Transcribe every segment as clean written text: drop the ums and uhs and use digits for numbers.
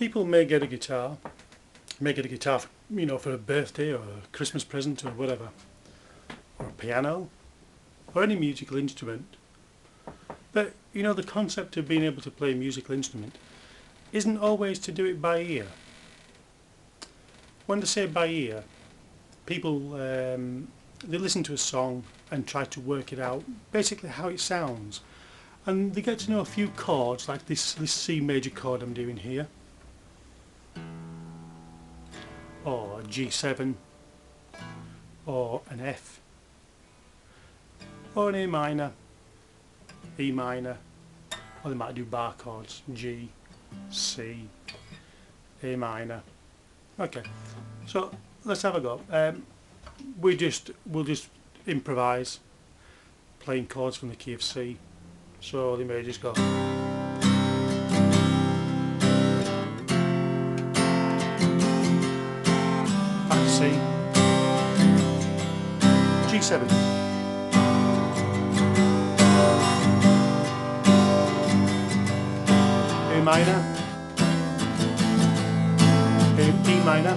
People may get a guitar, for, for a birthday or a Christmas present or whatever, or a piano, or any musical instrument. But the concept of being able to play a musical instrument isn't always to do it by ear. When they say by ear, people they listen to a song and try to work it out, basically how it sounds, and they get to know a few chords, like this C major chord I'm doing here, or a G7, or an F, or an A minor, E minor, or they might do bar chords, G, C, A minor. Okay, so let's have a go. We'll just improvise, playing chords from the key of C. So they may just go. Back to C. G7. A minor. E minor.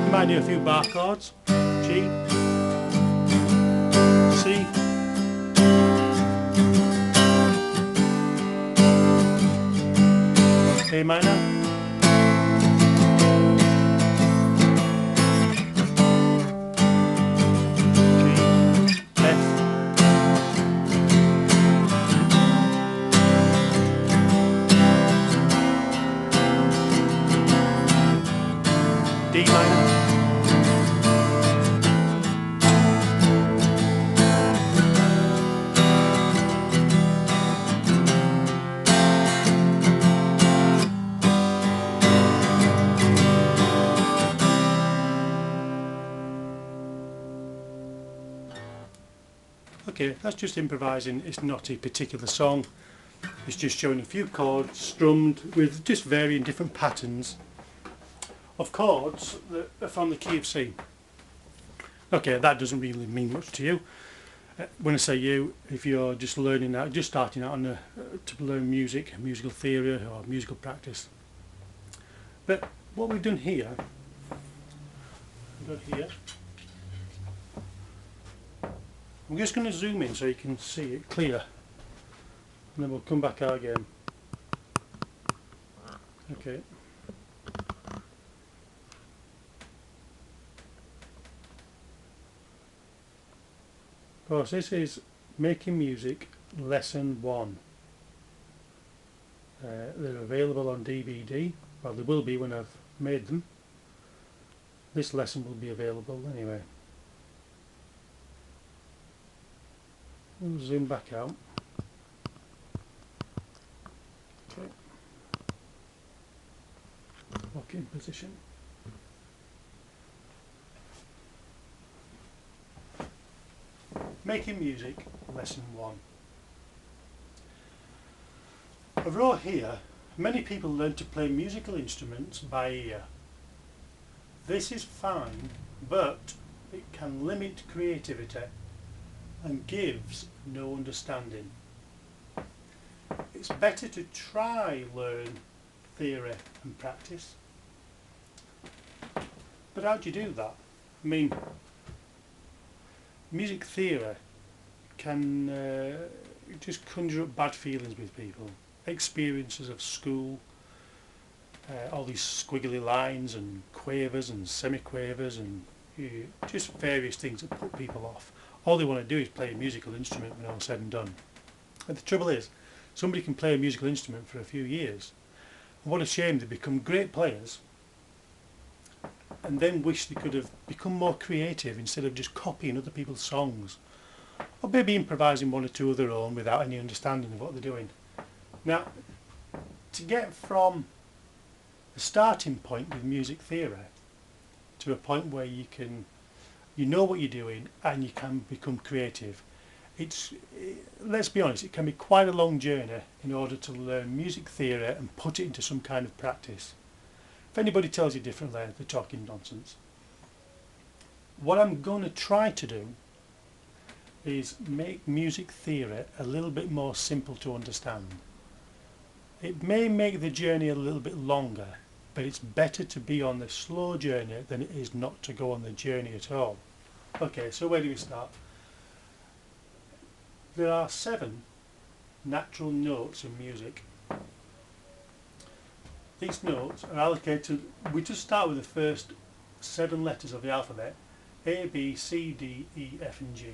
You might do a few bar chords. G, C, A minor, G, F, D minor, Okay, that's just improvising. It's not a particular song. It's just showing a few chords strummed with just varying different patterns of chords that are from the key of C. Okay, that doesn't really mean much to you. When I say you, if you're just learning out, just starting out on to learn music, musical theory or musical practice. But what we've done here, I'm just going to zoom in so you can see it clear, and then we'll come back out again. Okay. Of course, this is Making Music Lesson 1. They're available on DVD. Well, they will be when I've made them. This lesson will be available anyway. We'll zoom back out. Okay. Lock in position. Making Music Lesson 1. I wrote here, many people learn to play musical instruments by ear. This is fine, but it can limit creativity and gives no understanding. It's better to try learn theory and practice. But how do you do that? I mean, music theory can just conjure up bad feelings with people. Experiences of school, all these squiggly lines and quavers and semi-quavers and just various things that put people off. All they want to do is play a musical instrument when all's said and done. And the trouble is, somebody can play a musical instrument for a few years, and what a shame they become great players and then wish they could have become more creative instead of just copying other people's songs, or maybe improvising one or two of their own without any understanding of what they're doing. Now, to get from the starting point with music theory to a point where you know what you're doing and you can become creative, let's be honest, it can be quite a long journey in order to learn music theory and put it into some kind of practice. If anybody tells you differently, they're talking nonsense. What I'm going to try to do is make music theory a little bit more simple to understand. It may make the journey a little bit longer, but it's better to be on the slow journey than it is not to go on the journey at all. Okay, so where do we start? There are 7 natural notes in music. These notes are allocated, we just start with the first 7 letters of the alphabet, A, B, C, D, E, F and G.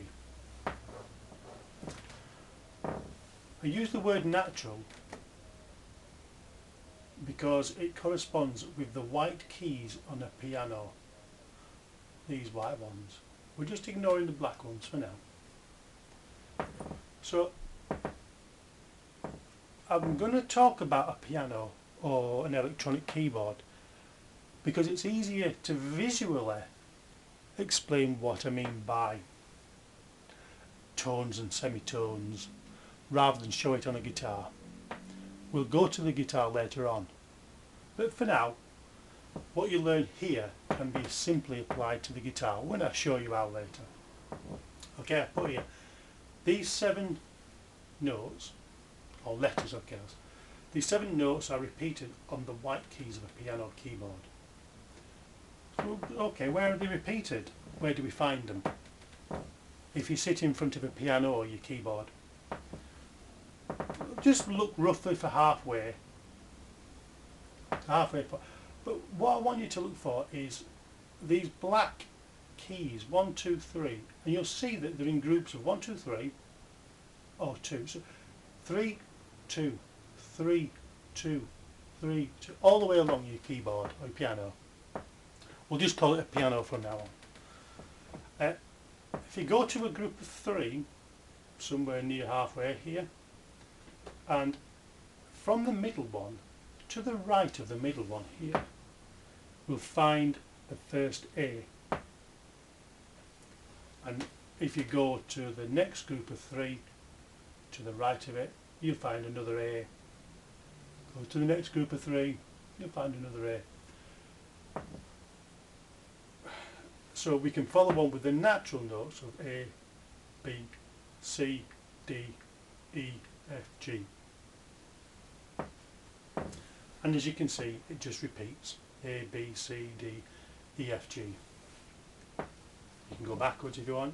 I use the word natural because it corresponds with the white keys on a piano, these white ones. We're just ignoring the black ones for now. So I'm going to talk about a piano or an electronic keyboard because it's easier to visually explain what I mean by tones and semitones rather than show it on a guitar. We'll go to the guitar later on, but for now what you learn here can be simply applied to the guitar when I show you how later. Okay, I put here these 7 notes or letters, okay. These 7 notes are repeated on the white keys of a piano keyboard. So, okay, where are they repeated? Where do we find them? If you sit in front of a piano or your keyboard, just look roughly for halfway. But what I want you to look for is these black keys, 1, 2, 3, and you'll see that they're in groups of 1, 2, 3, or 2. So 3, 2, 3, 2, 3, 2, all the way along your keyboard or your piano. We'll just call it a piano from now on. If you go to a group of 3, somewhere near halfway here, and from the middle one to the right of the middle one here, we'll find the first A. And if you go to the next group of 3 to the right of it, you'll find another A. Go to the next group of 3, you'll find another A. So we can follow on with the natural notes of A, B, C, D, E, F, G. And as you can see, it just repeats A, B, C, D, E, F, G. You can go backwards if you want.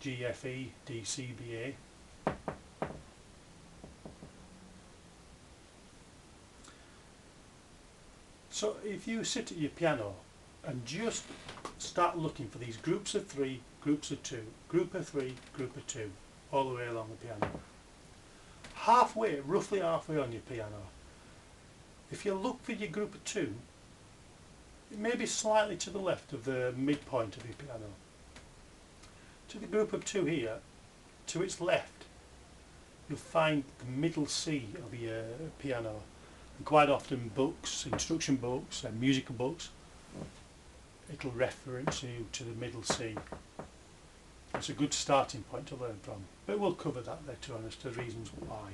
G, F, E, D, C, B, A. So if you sit at your piano and just start looking for these groups of 3, groups of 2, group of 3, group of 2, all the way along the piano. Halfway, roughly halfway on your piano, if you look for your group of 2, it may be slightly to the left of the midpoint of your piano. To the group of 2 here, to its left, you'll find the middle C of your piano. And quite often books, instruction books and musical books, it'll reference you to the middle C. It's a good starting point to learn from, but we'll cover that later on as to the reasons why.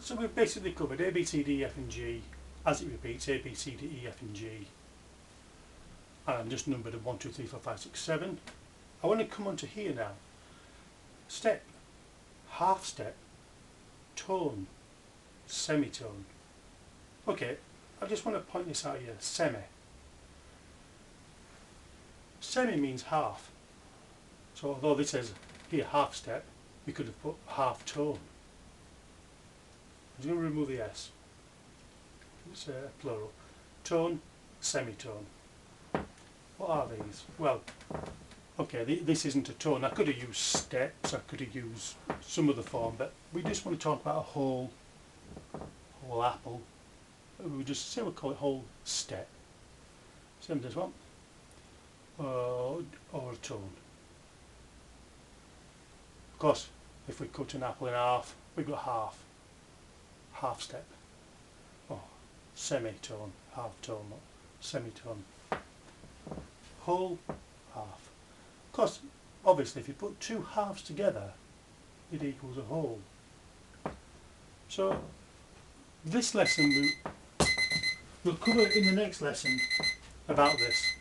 So we've basically covered A, B, C, D, E, F and G as it repeats, A, B, C, D, E, F and G. And I'm just numbered at 1, 2, 3, 4, 5, 6, 7. I want to come on to here now. Step, half step, tone, semitone. Okay, I just want to point this out here, semi. Semi means half. So although this says here half step, we could have put half tone. I'm going to remove the S. It's plural. Tone, semitone. What are these? Well, okay, this isn't a tone. I could have used steps, I could have used some other form, but we just want to talk about a whole apple. We'll just say we'll call it whole step. Same as well. Or a tone. Of course, if we cut an apple in half, we've got half step. Oh, semitone, half tone, semitone. Whole, half. Of course, obviously, if you put 2 halves together, it equals a whole. So, this lesson we'll cover in the next lesson about this.